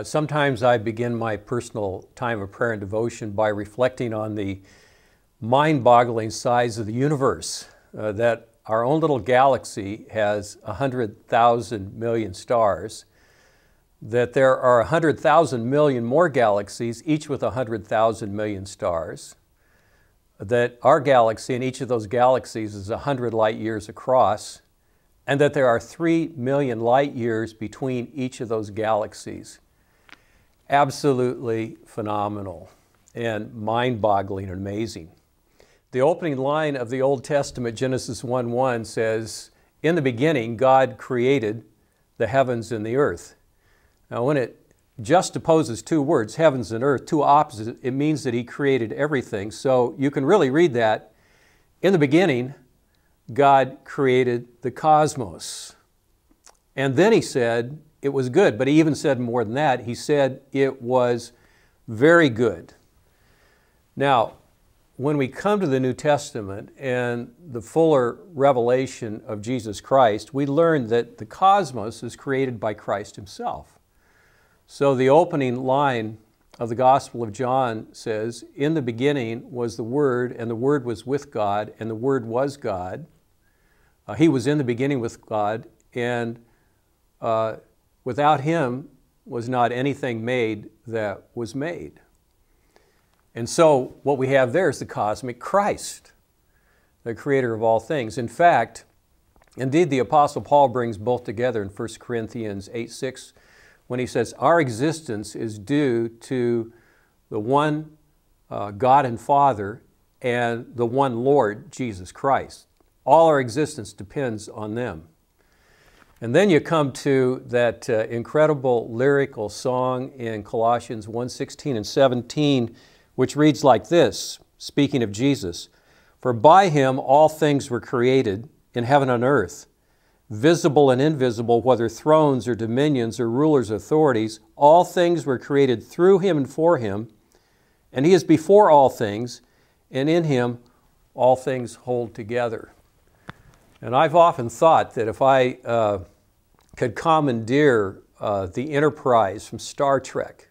Sometimes I begin my personal time of prayer and devotion by reflecting on the mind-boggling size of the universe, that our own little galaxy has 100,000 million stars, that there are 100,000 million more galaxies, each with 100,000 million stars, that our galaxy and each of those galaxies is 100 light years across, and that there are 3 million light years between each of those galaxies. Absolutely phenomenal and mind-boggling and amazing. The opening line of the Old Testament, Genesis 1:1, says, "In the beginning, God created the heavens and the earth." Now, when it juxtaposes two words, heavens and earth, two opposites, it means that He created everything. So you can really read that, in the beginning, God created the cosmos. And then He said it was good, but He even said more than that. He said it was very good. Now, when we come to the New Testament and the fuller revelation of Jesus Christ, we learn that the cosmos is created by Christ Himself. So the opening line of the Gospel of John says, "In the beginning was the Word, and the Word was with God, and the Word was God." He was in the beginning with God, and without Him was not anything made that was made. And so what we have there is the cosmic Christ, the creator of all things. In fact, indeed the Apostle Paul brings both together in 1 Corinthians 8:6 when he says, our existence is due to the one God and Father and the one Lord, Jesus Christ. All our existence depends on them. And then you come to that incredible lyrical song in Colossians 1:16 and 17, which reads like this, speaking of Jesus, "For by Him all things were created in heaven and earth, visible and invisible, whether thrones or dominions or rulers or authorities, all things were created through Him and for Him, and He is before all things, and in Him all things hold together." And I've often thought that if I could commandeer the Enterprise from Star Trek,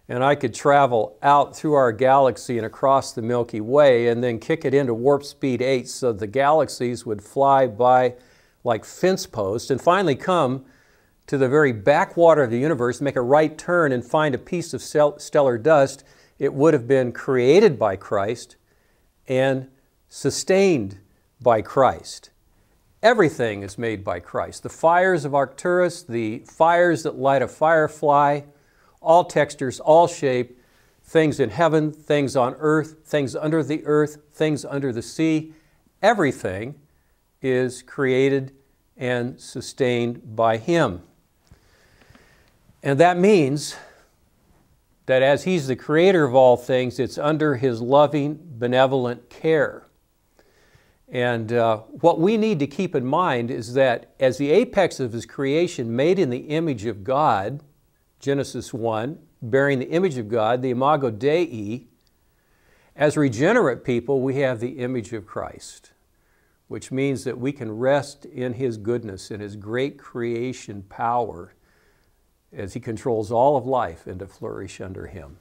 and I could travel out through our galaxy and across the Milky Way and then kick it into warp speed 8 so the galaxies would fly by like fence posts and finally come to the very backwater of the universe, make a right turn and find a piece of stellar dust, it would have been created by Christ and sustained by Christ. Everything is made by Christ. The fires of Arcturus, the fires that light a firefly, all textures, all shape, things in heaven, things on earth, things under the earth, things under the sea, everything is created and sustained by Him. And that means that as He's the creator of all things, it's under His loving, benevolent care. And what we need to keep in mind is that as the apex of His creation, made in the image of God, Genesis 1, bearing the image of God, the imago Dei, as regenerate people, we have the image of Christ, which means that we can rest in His goodness and His great creation power as He controls all of life and to flourish under Him.